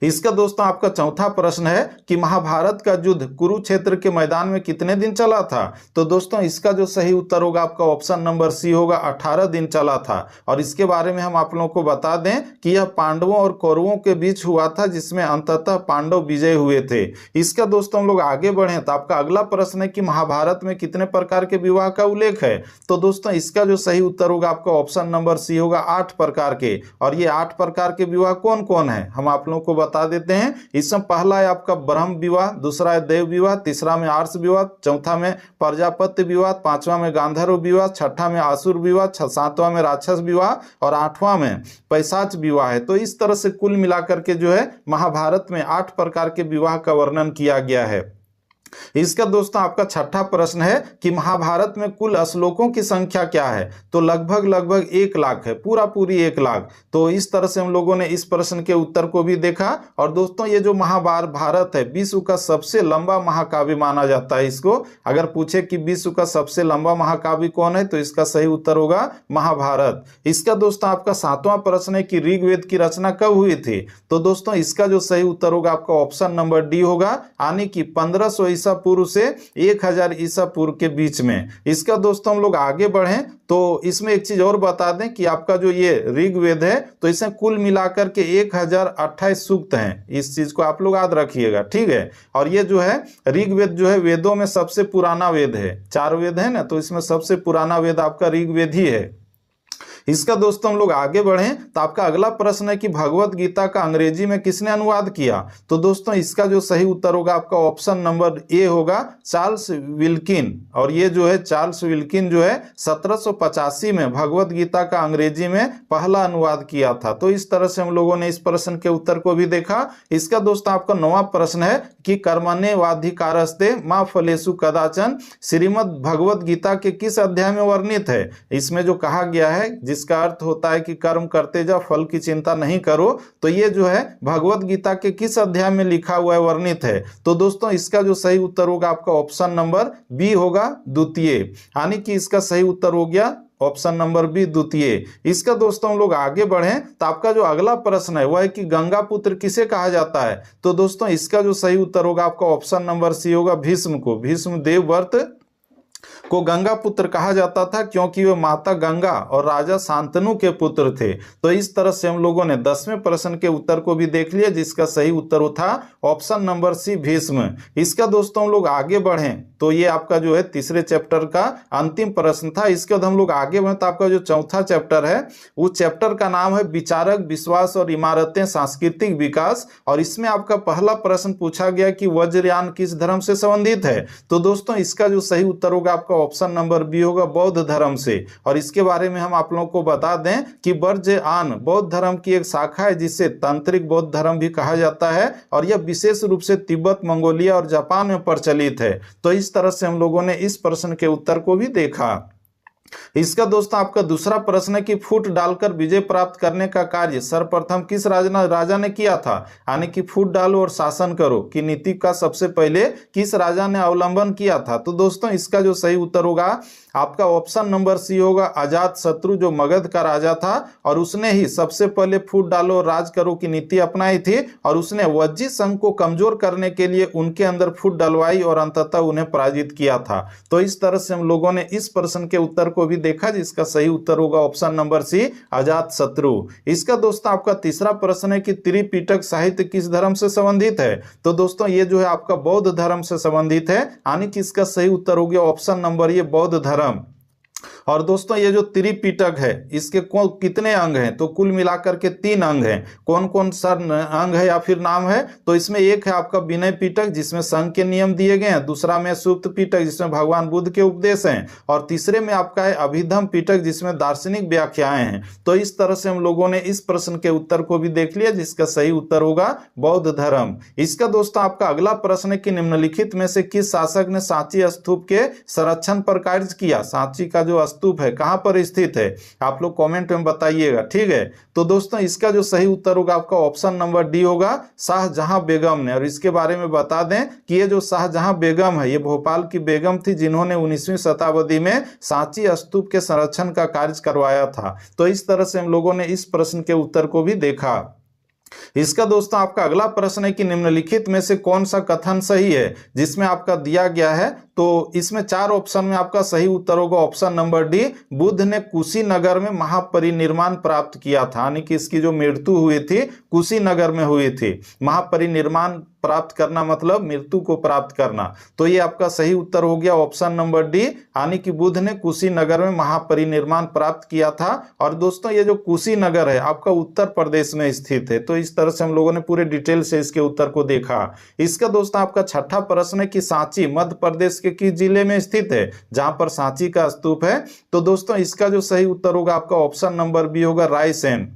इसका दोस्तों आपका चौथा प्रश्न है कि महाभारत का युद्ध कुरुक्षेत्र के मैदान में कितने दिन चला था। तो दोस्तों इसका जो सही उत्तर होगा आपका ऑप्शन नंबर सी होगा, 18 दिन चला था। और इसके बारे में हम आप लोगों को बता दें कि यह पांडवों और कौरवों के बीच हुआ था, जिसमें अंततः पांडव विजय हुए थे। इसका दोस्तों हम लोग आगे बढ़े तो आपका अगला प्रश्न है कि महाभारत में कितने प्रकार के विवाह का उल्लेख है। तो दोस्तों इसका जो सही उत्तर होगा आपका ऑप्शन नंबर सी होगा, 8 प्रकार के। और ये 8 प्रकार के विवाह कौन कौन है हम आप लोगों को बता देते हैं। इसमें पहला है आपका ब्रह्म विवाह, दूसरा है देव विवाह, तीसरा में आर्ष विवाह, चौथा में प्रजापत्य विवाह, पांचवा में गांधर्व विवाह, छठा में आसुर विवाह, सातवां में राक्षस विवाह और आठवां में पैशाच विवाह है। तो इस तरह से कुल मिलाकर के जो है महाभारत में 8 प्रकार के विवाह का वर्णन किया गया है। इसका दोस्तों आपका छठा प्रश्न है कि महाभारत में कुल श्लोकों की संख्या क्या है। तो लगभग 1 लाख है, पूरी 1 लाख। तो इस तरह से हम लोगों ने इस प्रश्न के उत्तर को भी देखा। और दोस्तों ये जो महाभारत है विश्व का सबसे लंबा महाकाव्य माना जाता है इसको। अगर पूछे कि विश्व का सबसे लंबा महाकाव्य कौन है तो इसका सही उत्तर होगा महाभारत। इसका दोस्तों आपका 7वां प्रश्न है कि ऋग्वेद की रचना कब हुई थी। तो दोस्तों इसका जो सही उत्तर होगा आपका ऑप्शन नंबर डी होगा, यानी कि 1500 ईसा पूर्व से 1000 ईसा पूर्व के बीच में। इसका दोस्तों हम लोग आगे बढ़ें तो इसमें एक चीज और बता दें कि आपका जो ये ऋग्वेद है तो इसमें कुल मिलाकर के 1028 सूक्त हैं। इस चीज को आप लोग याद रखिएगा, ठीक है। और ये जो है ऋग्वेद जो है वेदों में सबसे पुराना वेद है। 4 वेद है ना, तो इसमें सबसे पुराना वेद आपका ऋग्वेद ही है। इसका दोस्तों हम लोग आगे बढ़ें तो आपका अगला प्रश्न है कि भगवत गीता का अंग्रेजी में किसने अनुवाद किया। तो दोस्तों इसका जो सही उत्तर होगा आपका ऑप्शन नंबर ए होगा, चार्ल्स विल्किन। और ये जो है चार्ल्स विल्किन जो है 1785 में भगवत गीता का अंग्रेजी में पहला अनुवाद किया था। तो इस तरह से हम लोगों ने इस प्रश्न के उत्तर को भी देखा। इसका दोस्तों आपका 9वां प्रश्न है कि कर्मण्येवाधिकारस्ते मा फलेषु कदाचन श्रीमद् भगवत गीता के किस अध्याय में वर्णित है। इसमें जो कहा गया है जिसका अर्थ होता है कि कर्म करते जाओ, फल की चिंता नहीं करो, तो ये जो है भगवत गीता के किस अध्याय में लिखा हुआ है, वर्णित है। तो दोस्तों इसका जो सही उत्तर होगा आपका ऑप्शन नंबर बी होगा, द्वितीय। यानी कि इसका सही उत्तर हो गया ऑप्शन नंबर बी, द्वितीय। इसका दोस्तों हम लोग आगे बढ़ें तो आपका जो अगला प्रश्न है वह है कि गंगा पुत्र किसे कहा जाता है। तो दोस्तों इसका जो सही उत्तर होगा आपका ऑप्शन नंबर सी होगा, भीष्म को। भीष्म देवव्रत को गंगा पुत्र कहा जाता था क्योंकि वे माता गंगा और राजा शांतनु के पुत्र थे। तो इस तरह से हम लोगों ने 10वें प्रश्न के उत्तर को भी देख लिया, जिसका सही उत्तर था ऑप्शन नंबर सी, भीष्म। इसका दोस्तों हम लोग आगे बढ़ें तो ये आपका जो है तीसरे चैप्टर का अंतिम प्रश्न था। इसके बाद हम लोग आगे बढ़े तो आपका जो चौथा चैप्टर है उस चैप्टर का नाम है विचारक, विश्वास और इमारतें, सांस्कृतिक विकास। और इसमें आपका पहला प्रश्न पूछा गया कि वज्रयान किस धर्म से संबंधित है। तो दोस्तों इसका जो सही उत्तर होगा आपका ऑप्शन नंबर बी होगा, बौद्ध धर्म से। और इसके बारे में हम आप लोगों को बता दें कि वज्रयान बौद्ध धर्म की एक शाखा है जिसे तांत्रिक बौद्ध धर्म भी कहा जाता है और यह विशेष रूप से तिब्बत, मंगोलिया और जापान में प्रचलित है। तो इस तरह से हम लोगों ने इस प्रश्न के उत्तर को भी देखा। इसका दोस्तों आपका दूसरा प्रश्न है कि फूट डालकर विजय प्राप्त करने का कार्य सर्वप्रथम किस राजा ने किया था। यानी कि फूट डालो और शासन करो की नीति का सबसे पहले किस राजा ने अवलंबन किया था। तो दोस्तों इसका जो सही उत्तर होगा आपका ऑप्शन नंबर सी होगा अजात शत्रु, जो मगध का राजा था और उसने ही सबसे पहले फूट डालो राज करो की नीति अपनाई थी और उसने वज्जी संघ को कमजोर करने के लिए उनके अंदर फूट डलवाई और अंततः उन्हें पराजित किया था। तो इस तरह से हम लोगों ने इस प्रश्न के उत्तर को भी देखा, जिसका सही उत्तर होगा ऑप्शन नंबर सी अजात शत्रु। इसका दोस्तों आपका तीसरा प्रश्न है कि त्रिपिटक साहित्य किस धर्म से संबंधित है। तो दोस्तों ये जो है आपका बौद्ध धर्म से संबंधित है, यानी कि इसका सही उत्तर हो गया ऑप्शन नंबर ये बौद्ध धर्म। और दोस्तों ये जो त्रिपिटक है इसके कितने अंग हैं, तो कुल मिलाकर के 3 अंग हैं। कौन कौन सा अंग है या फिर नाम है, तो इसमें एक है आपका विनय पिटक जिसमें संघ के नियम दिए गए हैं, दूसरा में सुप्त पिटक जिसमें भगवान बुद्ध के उपदेश हैं, और तीसरे में आपका है अभिधम पिटक जिसमें दार्शनिक व्याख्याएं हैं। तो इस तरह से हम लोगों ने इस प्रश्न के उत्तर को भी देख लिया, जिसका सही उत्तर होगा बौद्ध धर्म। इसका दोस्तों आपका अगला प्रश्न है कि निम्नलिखित में से किस शासक ने सांची स्तूप के संरक्षण पर कार्य किया। सांची का जो स्तूप है कहां पर स्थित है, आप लोग कमेंट में बताइएगा, ठीक है। तो दोस्तों इसका जो सही उत्तर होगा आपका ऑप्शन नंबर डी होगा शाहजहां बेगम ने। और इसके बारे में बता दें कि ये जो शाहजहां बेगम है ये भोपाल की बेगम थी जिन्होंने 19वीं शताब्दी में सांची स्तूप के संरक्षण का कार्य करवाया था। तो इस तरह से हम लोगों ने इस प्रश्न के उत्तर को भी देखा। इसका दोस्तों आपका अगला प्रश्न है कि निम्नलिखित में से कौन सा कथन सही है, जिसमें आपका दिया गया है। तो इसमें 4 ऑप्शन में आपका सही उत्तर होगा ऑप्शन नंबर डी, बुद्ध ने कुशीनगर में महापरिनिर्वाण प्राप्त किया था, यानी कि इसकी जो मृत्यु हुई थी कुशीनगर में हुई थी। महापरिनिर्वाण प्राप्त करना मतलब मृत्यु को प्राप्त करना। तो ये आपका सही उत्तर हो गया ऑप्शन नंबर डी, यानी कि बुद्ध ने कुशीनगर में महापरिनिर्वाण प्राप्त किया था। और दोस्तों ये जो कुशीनगर है आपका उत्तर प्रदेश में स्थित है। तो इस तरह से हम लोगों ने पूरे डिटेल से इसके उत्तर को देखा। इसका दोस्तों आपका छठा प्रश्न है कि सांची मध्य प्रदेश के किस जिले में स्थित है, जहां पर सांची का स्तूप है। तो दोस्तों इसका जो सही उत्तर होगा आपका ऑप्शन नंबर बी होगा रायसेन।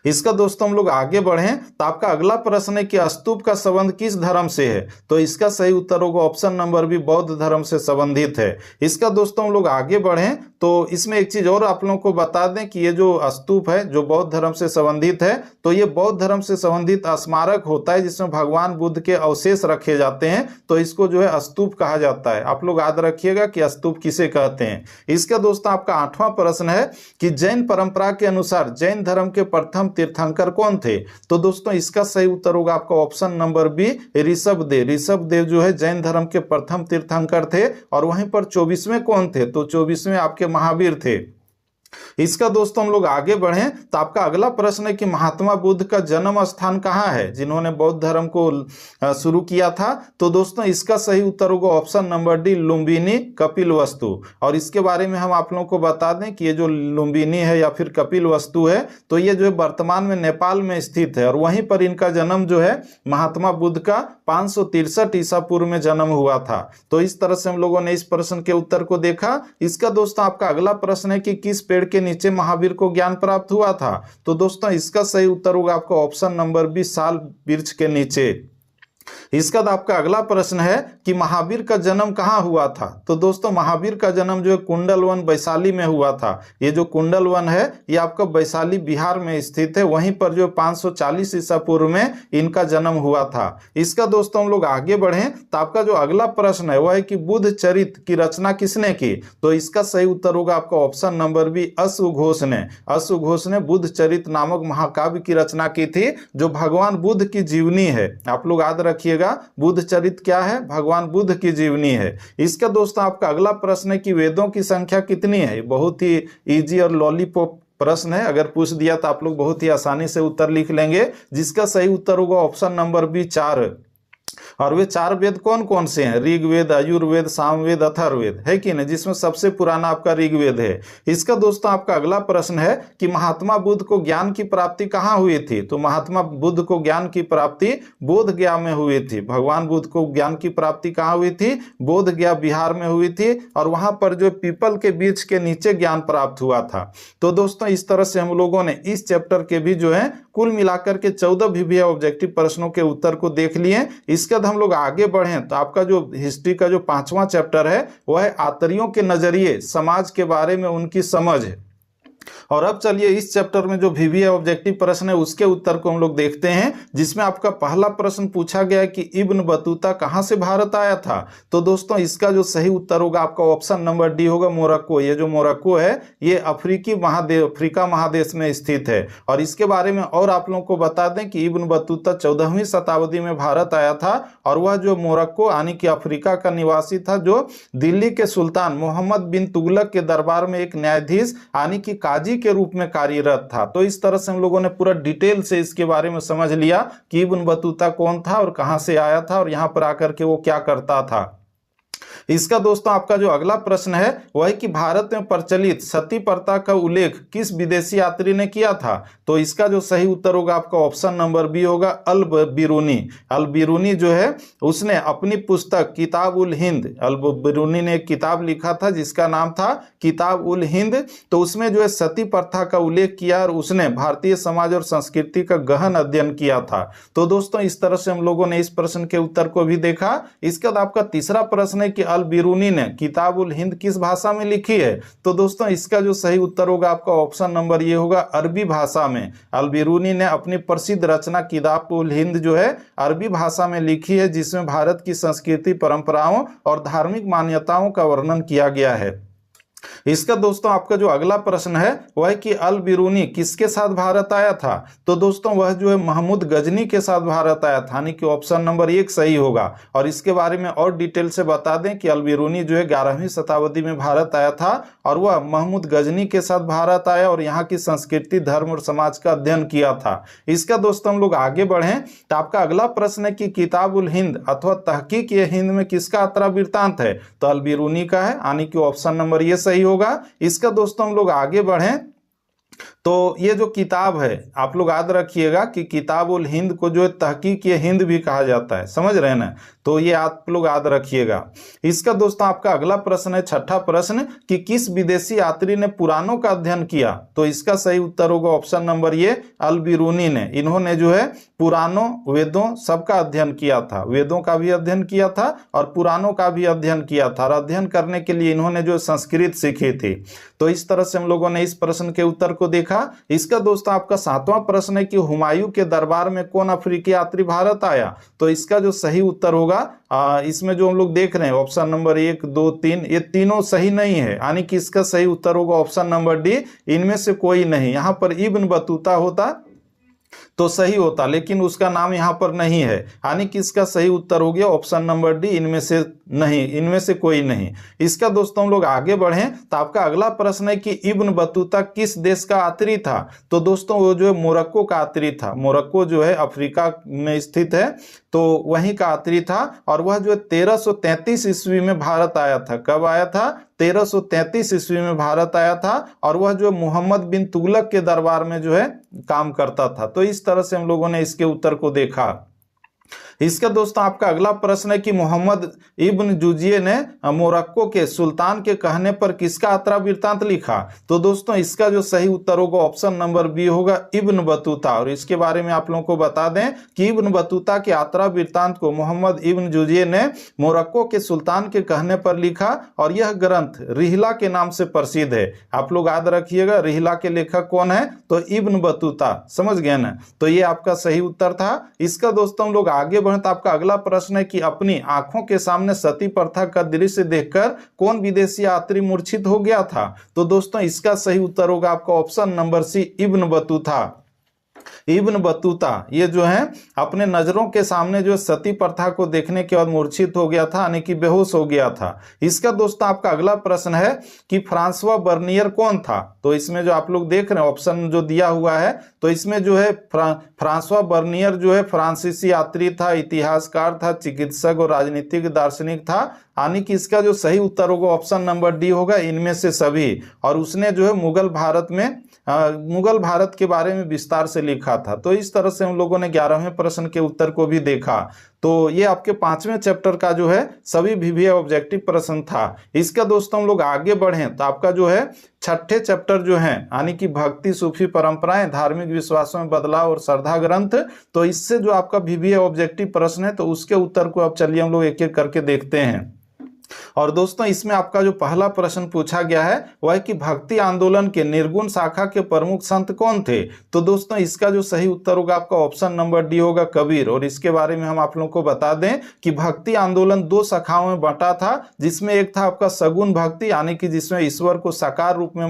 इसका दोस्तों हम लोग आगे बढ़ें तो आपका अगला प्रश्न है कि स्तूप का संबंध किस धर्म से है। तो इसका सही उत्तर होगा ऑप्शन नंबर बी बौद्ध धर्म से संबंधित है। इसका दोस्तों हम लोग आगे बढ़ें तो इसमें एक चीज और आप लोगों को बता दें कि ये जो स्तूप है जो बौद्ध धर्म से संबंधित है, तो ये बौद्ध धर्म से संबंधित स्मारक होता है जिसमें भगवान बुद्ध के अवशेष रखे जाते हैं। तो इसको जो है स्तूप कहा जाता है। आप लोग याद रखिएगा कि स्तूप किसे कहते हैं। इसका दोस्तों आपका 8वां प्रश्न है कि जैन परंपरा के अनुसार जैन धर्म के प्रथम तीर्थंकर कौन थे। तो दोस्तों इसका सही उत्तर होगा आपका option number B Rishabhdev. Rishabhdev जो है जैन धर्म के प्रथम तीर्थंकर थे। और वहीं पर 24वें कौन थे, तो 24वें आपके महावीर थे। इसका दोस्तों हम लोग आगे बढ़ें तो आपका अगला प्रश्न है कि महात्मा बुद्ध का जन्म स्थान कहाँ है, जिन्होंने बौद्ध धर्म को शुरू किया था। तो दोस्तों इसका सही उत्तर होगा option number D Lumbini Kapilavastu. और इसके बारे में हम आप लोगों को बता दें कि ये जो लुम्बिनी है या फिर कपिलवस्तु है, तो ये जो है वर्तमान में नेपाल में स्थित है। और वहीं पर इनका जन्म जो है महात्मा बुद्ध का 563 ईसा पूर्व में जन्म हुआ था। तो इस तरह से हम लोगों ने इस प्रश्न के उत्तर को देखा। इसका दोस्तों आपका अगला प्रश्न है कि किस पेड़ के नीचे महावीर को ज्ञान प्राप्त हुआ था। तो दोस्तों इसका सही उत्तर होगा आपका ऑप्शन नंबर बी साल वृक्ष के नीचे। इसका आपका अगला प्रश्न है कि महावीर का जन्म कहाँ हुआ था। तो दोस्तों महावीर का जन्म जो है कुंडलवन वैशाली में हुआ था। ये जो कुंडलवन है ये आपका वैशाली बिहार में स्थित है। वहीं पर जो 540 ईसा पूर्व में इनका जन्म हुआ था। इसका दोस्तों हम लोग आगे बढ़ें तो आपका जो अगला प्रश्न है वह है कि बुद्ध चरित्र की रचना किसने की। तो इसका सही उत्तर होगा आपका ऑप्शन नंबर बी अश्वघोष ने। अश्वघोष ने बुद्ध चरित्र नामक महाकाव्य की रचना की थी, जो भगवान बुद्ध की जीवनी है। आप लोग याद रखिएगा बुद्ध चरित्र क्या है, भगवान बुद्ध की जीवनी है। इसका दोस्तों आपका अगला प्रश्न है कि वेदों की संख्या कितनी है। बहुत ही इजी और लॉलीपॉप प्रश्न है। अगर पूछ दिया तो आप लोग बहुत ही आसानी से उत्तर लिख लेंगे, जिसका सही उत्तर होगा ऑप्शन नंबर बी 4। और वे 4 वेद कौन कौन से हैं, ऋग्वेद, यजुर्वेद, सामवेद, अथर्ववेद, है कि नहीं, जिसमें सबसे पुराना आपका ऋग्वेद है। इसका दोस्तों आपका अगला प्रश्न है कि महात्मा बुद्ध को ज्ञान की प्राप्ति कहाँ हुई थी। तो महात्मा बुद्ध को ज्ञान की प्राप्ति बोध गया में हुई थी। भगवान बुद्ध को ज्ञान की प्राप्ति कहाँ हुई थी, बोध गया बिहार में हुई थी। और वहां पर जो पीपल के वृक्ष के नीचे ज्ञान प्राप्त हुआ था। तो दोस्तों इस तरह से हम लोगों ने इस चैप्टर के भी जो है कुल मिलाकर के 14 भी ऑब्जेक्टिव प्रश्नों के उत्तर को देख लिए। इसके बाद हम लोग आगे बढ़ें तो आपका जो हिस्ट्री का जो 5वां चैप्टर है वह है आर्यों के नजरिए समाज के बारे में उनकी समझ है। और अब चलिए इस चैप्टर में जो वीवीए ऑब्जेक्टिव प्रश्न है उसके उत्तर को हम लोग देखते हैं, जिसमें आपका पहला प्रश्न पूछा गया है कि इब्न बतूता कहां से भारत आया था। तो दोस्तों इसका जो सही उत्तर होगा आपका ऑप्शन नंबर डी होगा, मोरक्को। ये जो मोरक्को है ये अफ्रीका महादेश में स्थित है। और इसके बारे में और आप लोगों को बता दें कि इब्न बतूता 14वीं शताब्दी में भारत आया था और वह जो मोरक्को यानी कि अफ्रीका का निवासी था, जो दिल्ली के सुल्तान मोहम्मद बिन तुगलक के दरबार में एक न्यायाधीश यानी कि काजी के रूप में कार्यरत था। तो इस तरह से हम लोगों ने पूरा डिटेल से इसके बारे में समझ लिया कि इब्न बतूता कौन था और कहां से आया था और यहां पर आकर के वो क्या करता था। इसका दोस्तों आपका जो अगला प्रश्न है वह है कि भारत में प्रचलित सती प्रथा का उल्लेख किस विदेशी यात्री ने किया था। तो इसका जो सही उत्तर होगा आपका ऑप्शन नंबर बी होगा, अल बिरूनी। अल बिरूनी जो है उसने अपनी पुस्तक किताब उल हिंद, अल बिरूनी ने एक किताब लिखा था जिसका नाम था किताब उल हिंद। तो उसमें जो है सती प्रथा का उल्लेख किया और उसने भारतीय समाज और संस्कृति का गहन अध्ययन किया था। तो दोस्तों इस तरह से हम लोगों ने इस प्रश्न के उत्तर को भी देखा। इसके बाद आपका तीसरा प्रश्न है कि अल बिरूनी ने किताब उल हिंद किस भाषा में लिखी है। तो दोस्तों इसका जो सही उत्तर होगा आपका ऑप्शन नंबर ये होगा, अरबी भाषा में। अल बिरूनी ने अपनी प्रसिद्ध रचना किताब उल हिंद जो है अरबी भाषा में लिखी है, जिसमें भारत की संस्कृति, परंपराओं और धार्मिक मान्यताओं का वर्णन किया गया है। इसका दोस्तों आपका जो अगला प्रश्न है वह है कि अल बिरूनी किसके साथ भारत आया था। तो दोस्तों वह जो है महमूद गजनी के साथ भारत आया था, यानी कि ऑप्शन नंबर 1 सही होगा। और इसके बारे में और डिटेल से बता दें कि अल बिरूनी जो है 11वीं शताब्दी में भारत आया था और वह महमूद गजनी के साथ भारत आया और यहाँ की संस्कृति, धर्म और समाज का अध्ययन किया था। इसका दोस्तों हम लोग आगे बढ़ें तो आपका अगला प्रश्न है कि किताब उल हिंद अथवा तहकीक ये हिंद में किसका यात्रा वृत्तांत है। तो अल बिरूनी का है, यानी कि ऑप्शन नंबर ये सही होगा। इसका दोस्तों हम लोग आगे बढ़ें तो ये जो किताब है आप लोग याद रखिएगा कि किताब उल हिंद को जो है तहकीक ये हिंद भी कहा जाता है, समझ रहे हैं ना। तो ये आप लोग याद रखिएगा। इसका दोस्तों आपका अगला प्रश्न है छठा प्रश्न कि किस विदेशी यात्री ने पुराणों का अध्ययन किया। तो इसका सही उत्तर होगा ऑप्शन नंबर ये, अल बिरूनी ने। इन्होंने जो है पुराणों, वेदों सबका अध्ययन किया था, वेदों का भी अध्ययन किया था और पुराणों का भी अध्ययन किया था। और अध्ययन करने के लिए इन्होंने जो संस्कृत सीखी थी। तो इस तरह से हम लोगों ने इस प्रश्न के उत्तर को देखा। इसका दोस्तों आपका सातवां प्रश्न है कि हुमायूं के दरबार में कौन अफ्रीकी यात्री भारत आया। तो इसका जो सही उत्तर होगा इसमें जो हम लोग देख रहे हैं ऑप्शन नंबर 1, 2, 3 ये तीनों सही नहीं है, यानी कि इसका सही उत्तर होगा ऑप्शन नंबर डी, इनमें से कोई नहीं। यहाँ पर इब्न बतूता होता तो सही होता, लेकिन उसका नाम यहाँ पर नहीं है, यानी कि इसका सही उत्तर हो गया ऑप्शन नंबर डी, इनमें से नहीं, इनमें से कोई नहीं। इसका दोस्तों हम लोग आगे बढ़ें तो आपका अगला प्रश्न है कि इब्न बतूता किस देश का यात्री था। तो दोस्तों वो जो है मोरक्को का यात्री था। मोरक्को जो है अफ्रीका में स्थित है, तो वहीं का यात्री था और वह जो है 1333 ईस्वी में भारत आया था। कब आया था? 1333 ईस्वी में भारत आया था और वह जो मोहम्मद बिन तुगलक के दरबार में जो है काम करता था। तो इस तरह से हम लोगों ने इसके उत्तर को देखा। इसका दोस्तों आपका अगला प्रश्न है कि मोहम्मद इब्न जुजिये ने मोरक्को के सुल्तान के कहने पर किसका यात्रा वृत्तांत लिखा। तो दोस्तों इसका जो सही उत्तर होगा ऑप्शन नंबर बी होगा, इब्न बतूता। और इसके बारे में आप लोगों को बता दें कि इब्न बतूता के यात्रा वृत्तांत को मोहम्मद इब्न जुजिये ने मोरक्को के सुल्तान के कहने पर लिखा और यह ग्रंथ रिहला के नाम से प्रसिद्ध है। आप लोग याद रखिएगा रिहला के लेखक कौन है, तो इब्न बतूता, समझ गए ना। तो ये आपका सही उत्तर था। इसका दोस्तों हम लोग आगे तो आपका अगला प्रश्न है कि अपनी आंखों के सामने सती प्रथा का दृश्य देखकर कौन विदेशी यात्री मूर्छित हो गया था। तो दोस्तों इसका सही उत्तर होगा आपका option number C, Ibn Battuta. Ibn Battuta ये जो है अपने नजरों के सामने जो सती प्रथा को देखने के बाद मूर्छित हो गया था, यानी कि बेहोश हो गया था। इसका दोस्तों आपका अगला प्रश्न है कि फ्रांसवा बर्नियर कौन था। तो इसमें जो आप लोग देख रहे हैं ऑप्शन जो दिया हुआ है, तो इसमें जो है फ्रांसवा बर्नियर जो है फ्रांसीसी यात्री था, इतिहासकार था, चिकित्सक और राजनीतिक दार्शनिक था, यानी कि इसका जो सही उत्तर होगा ऑप्शन नंबर डी होगा, इनमें से सभी। और उसने जो है मुगल भारत के बारे में विस्तार से लिखा था। तो इस तरह से हम लोगों ने 11वें प्रश्न के उत्तर को भी देखा। तो ये आपके 5वें चैप्टर का जो है सभी वीवीए ऑब्जेक्टिव प्रश्न था। इसका दोस्तों हम लोग आगे बढ़ें तो आपका जो है 6ठे चैप्टर जो है यानी कि भक्ति, सूफी परंपराएं, धार्मिक विश्वासों में बदलाव और श्रद्धा ग्रंथ, तो इससे जो आपका वीवीए ऑब्जेक्टिव प्रश्न है तो उसके उत्तर को अब चलिए हम लोग एक एक करके देखते हैं। और दोस्तों इसमें आपका जो पहला प्रश्न पूछा गया है वह है कि भक्ति आंदोलन के निर्गुण शाखा के प्रमुख संत कौन थे। तो दोस्तों इसका जो सही उत्तर होगा आपका ऑप्शन नंबर डी होगा, कबीर। और इसके बारे में हम आप लोगों को बता दें कि भक्ति आंदोलन दो शाखाओं में बंटा था, जिसमें एक था आपका सगुण भक्ति यानी कि जिसमें ईश्वर को साकार रूप में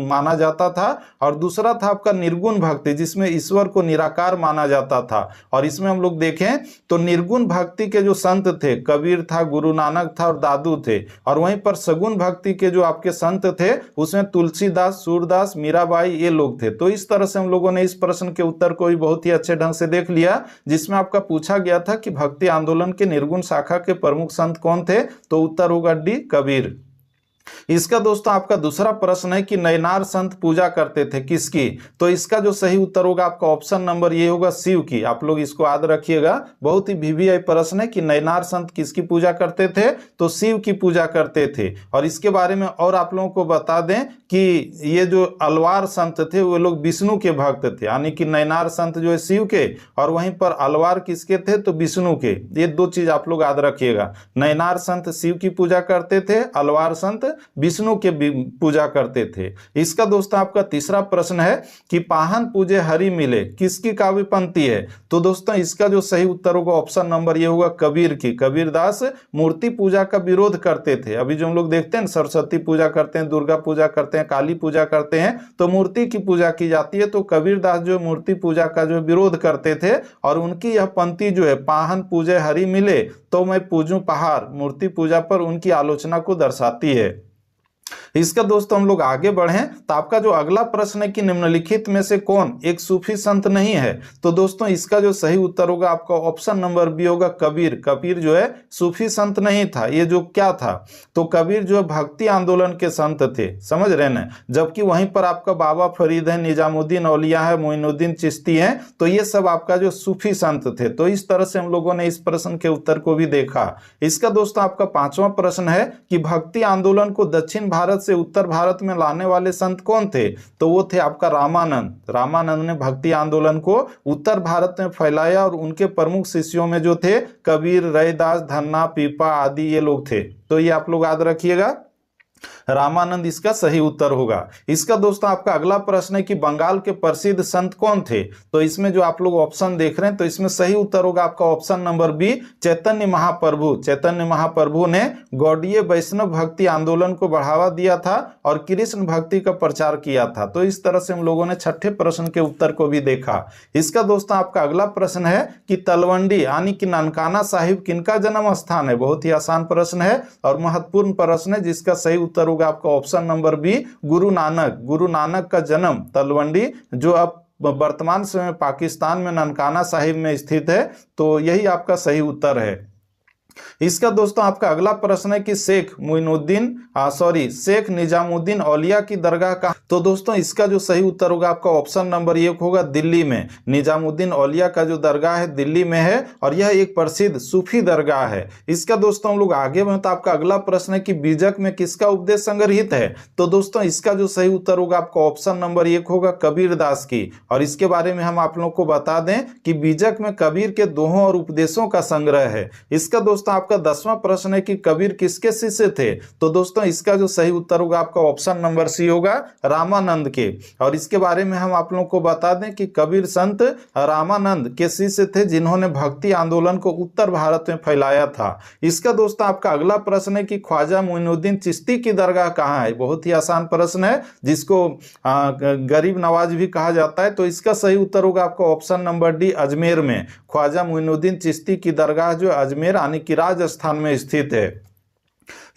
माना जाता था, और दूसरा था आपका निर्गुण भक्ति जिसमें ईश्वर को निराकार माना जाता था। और इसमें हम लोग देखें तो निर्गुण भक्ति के जो संत थे कबीर था, गुरु नानक था और दादू थे। और वहीं पर सगुण भक्ति के जो आपके संत थे उसमें तुलसीदास, सूरदास, मीराबाई ये लोग थे। तो इस तरह से हम लोगों ने इस प्रश्न के उत्तर को भी बहुत ही अच्छे ढंग से देख लिया, जिसमें आपका पूछा गया था कि भक्ति आंदोलन के निर्गुण शाखा के प्रमुख संत कौन थे। तो उत्तर होगा डी, कबीर। इसका दोस्तों आपका दूसरा प्रश्न है कि नयनार संत पूजा करते थे किसकी। तो इसका जो सही उत्तर होगा आपका ऑप्शन नंबर ये होगा, शिव की। आप लोग इसको याद रखिएगा, बहुत ही वीवीआई प्रश्न है कि नयनार संत किसकी पूजा करते थे। तो शिव की पूजा करते थे। और इसके बारे में और आप लोगों को बता दें कि ये जो अलवार संत थे वो लोग विष्णु के भक्त थे, यानी कि नयनार संत जो है शिव के और वहीं पर अलवार किसके थे तो विष्णु के। ये दो चीज आप लोग याद रखिएगा, नयनार संत शिव की पूजा करते थे, अलवार संत विष्णु के पूजा करते थे। इसका दोस्तों आपका तीसरा प्रश्न है कि पाहन पूजे हरि मिले किसकी काव्य पंक्ति है। तो दोस्तों इसका जो सही उत्तर होगा ऑप्शन नंबर ये होगा, कबीर की। कबीरदास मूर्ति पूजा का विरोध करते थे। अभी जो हम लोग देखते हैं सरस्वती पूजा करते हैं, दुर्गा पूजा करते हैं, काली पूजा करते हैं, तो मूर्ति की पूजा की जाती है। तो कबीरदास जो मूर्ति पूजा का जो विरोध करते थे और उनकी यह पंक्ति जो है, पाहन पूजे हरि मिले तो मैं पूजूं पहाड़, मूर्ति पूजा पर उनकी आलोचना को दर्शाती है। इसका दोस्तों हम लोग आगे बढ़ें तो आपका जो अगला प्रश्न है कि निम्नलिखित में से कौन एक सूफी संत नहीं है। तो दोस्तों इसका जो सही उत्तर होगा आपका ऑप्शन नंबर बी होगा, कबीर। कबीर जो है सूफी संत नहीं था। ये जो क्या था तो कबीर जो है भक्ति आंदोलन के संत थे, समझ रहे ना। जबकि वहीं पर आपका बाबा फरीद है, निजामुद्दीन औलिया है, मोइनुद्दीन चिश्ती है, तो ये सब आपका जो सूफी संत थे। तो इस तरह से हम लोगों ने इस प्रश्न के उत्तर को भी देखा। इसका दोस्तों आपका पांचवा प्रश्न है कि भक्ति आंदोलन को दक्षिण भारत से उत्तर भारत में लाने वाले संत कौन थे। तो वो थे आपका रामानंद। रामानंद ने भक्ति आंदोलन को उत्तर भारत में फैलाया और उनके प्रमुख शिष्यों में जो थे कबीर, रैदास, धन्ना, पीपा आदि ये लोग थे। तो ये आप लोग याद रखिएगा, रामानंद इसका सही उत्तर होगा। इसका दोस्तों आपका अगला प्रश्न है कि बंगाल के प्रसिद्ध संत कौन थे। तो इसमें जो आप लोग ऑप्शन देख रहे हैं तो इसमें सही उत्तर होगा आपका option number B, Chaitanya Mahaprabhu. Chaitanya Mahaprabhu ने गौड़ीय वैष्णव भक्ति आंदोलन को बढ़ावा दिया था और कृष्ण भक्ति का प्रचार किया था। तो इस तरह से हम लोगों ने छठे प्रश्न के उत्तर को भी देखा। इसका दोस्तों आपका अगला प्रश्न है कि तलवंडी यानी कि ननकाना साहिब किनका जन्म स्थान है। बहुत ही आसान प्रश्न है और महत्वपूर्ण प्रश्न है, जिसका सही उत्तर होगा आपका option number B, Guru Nanak. Guru Nanak का जन्म तलवंडी जो अब वर्तमान समय में पाकिस्तान में ननकाना साहिब में स्थित है। तो यही आपका सही उत्तर है। इसका दोस्तों आपका अगला प्रश्न है कि शेख निजामुद्दीन औलिया की दरगाह कहाँ। तो दोस्तों इसका जो सही उत्तर होगा आपका ऑप्शन नंबर एक होगा, दिल्ली में। निजामुद्दीन औलिया का जो दरगाह है दिल्ली में है और यह एक प्रसिद्ध सूफी दरगाह है। इसका दोस्तों हम लोग आगे बढ़े तो आपका अगला प्रश्न है कि बीजक में किसका उपदेश संग्रहित है। तो दोस्तों इसका जो सही उत्तर होगा आपका ऑप्शन नंबर एक होगा, कबीरदास की। और इसके बारे में हम आप लोगों को बता दें कि बीजक में कबीर के दोहों और उपदेशों का संग्रह है। इसका दोस्तों आपका 10वां प्रश्न है कि कबीर किसके शिष्य थे। तो दोस्तों इसका जो सही उत्तर होगा आपका ऑप्शन नंबर सी होगा, रामानंद के। और इसके बारे में हम आप लोगों को बता दें कि कबीर संत रामानंद के शिष्य थे, जिन्होंने भक्ति आंदोलन को उत्तर भारत में फैलाया था। इसका दोस्तों आपका अगला प्रश्न है कि ख्वाजा मोइनुद्दीन चिश्ती की दरगाह कहाँ है। बहुत ही आसान प्रश्न है, जिसको गरीब नवाज भी कहा जाता है। तो इसका सही उत्तर होगा आपका ऑप्शन नंबर डी, अजमेर में। ख्वाजा मोइनुद्दीन चिश्ती की दरगाह जो अजमेर यानी कि राजस्थान में स्थित है।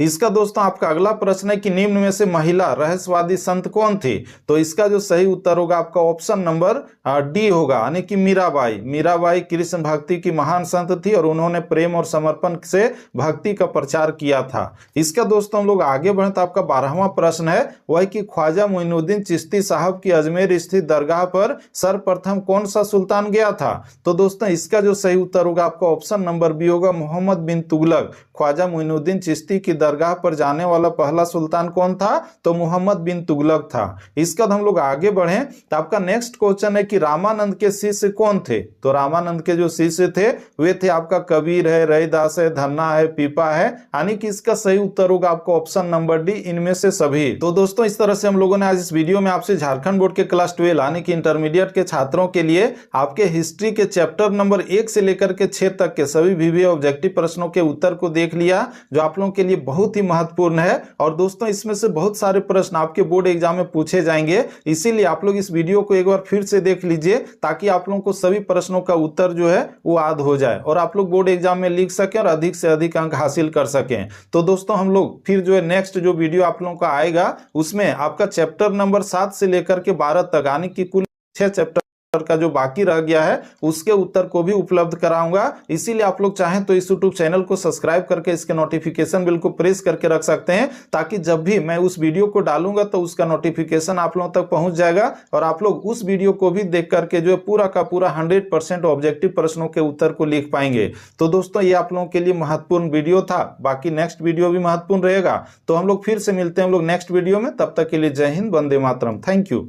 इसका दोस्तों आपका अगला प्रश्न है कि निम्न में से महिला रहस्यवादी संत कौन थी। तो इसका जो सही उत्तर होगा आपका ऑप्शन नंबर डी होगा, यानी कि मीराबाई। मीराबाई कृष्ण भक्ति की महान संत थी और उन्होंने प्रेम और समर्पण से भक्ति का प्रचार किया था। इसका दोस्तों हम लोग आगे बढ़े तो आपका 12वां प्रश्न है वह कि ख्वाजा मोइनुद्दीन चिश्ती साहब की अजमेर स्थित दरगाह पर सर्वप्रथम कौन सा सुल्तान गया था। तो दोस्तों इसका जो सही उत्तर होगा आपका ऑप्शन नंबर बी होगा, मोहम्मद बिन तुगलक। ख्वाजा मोइनुद्दीन चिश्ती की दरगाह पर जाने वाला पहला सुल्तान कौन था? तो मोहम्मद बिन तुगलक था। इसके बाद हम लोग आगे बढ़े तो आपका नेक्स्ट क्वेश्चन है कि रामानंद के शिष्य कौन थे? तो रामानंद के जो शिष्य थे वे थे आपका कबीर है, रैदास है, धन्ना है, पीपा है, यानी कि इसका सही उत्तर होगा आपको ऑप्शन नंबर डी, इनमें से सभी। तो दोस्तों इस तरह से हम लोगों ने आज इस वीडियो में आपसे झारखंड बोर्ड के क्लास 12 यानी कि इंटरमीडिएट के छात्रों के लिए आपके हिस्ट्री के चैप्टर नंबर 1 से लेकर के 6 तक के सभी वीवीए ऑब्जेक्टिव प्रश्नों के उत्तर को देख लिया, जो आप लोगों के लिए बहुत ही महत्वपूर्ण है। और दोस्तों इसमें से बहुत सारे प्रश्न आपके बोर्ड एग्जाम में पूछे जाएंगे, इसीलिए आप लोग इस वीडियो को एक बार फिर से देख लीजिए ताकि आप लोगों को सभी प्रश्नों का उत्तर जो है वो याद हो जाए और आप लोग बोर्ड एग्जाम में लिख सकें और अधिक से अधिक अंक हासिल कर सकें। तो दोस्तों हम लोग फिर जो है नेक्स्ट जो वीडियो आप लोगों का आएगा उसमें आपका चैप्टर नंबर 7 से लेकर के 12 तक यानी कि कुल 6 चैप्टर का जो बाकी रह गया है उसके उत्तर को भी उपलब्ध कराऊंगा। इसीलिए आप लोग चाहें तो इस YouTube चैनल को सब्सक्राइब करके इसके नोटिफिकेशन बिल को प्रेस करके रख सकते हैं, ताकि जब भी मैं उस वीडियो को डालूंगा तो उसका नोटिफिकेशन आप लोगों तक पहुंच जाएगा और आप लोग उस वीडियो को भी देख करके जो है पूरा का पूरा 100% ऑब्जेक्टिव प्रश्नों के उत्तर को लिख पाएंगे। तो दोस्तों ये आप लोगों के लिए महत्वपूर्ण वीडियो था, बाकी नेक्स्ट वीडियो भी महत्वपूर्ण रहेगा। तो हम लोग फिर से मिलते हैं हम लोग नेक्स्ट वीडियो में, तब तक के लिए जय हिंद, वंदे मातरम, थैंक यू।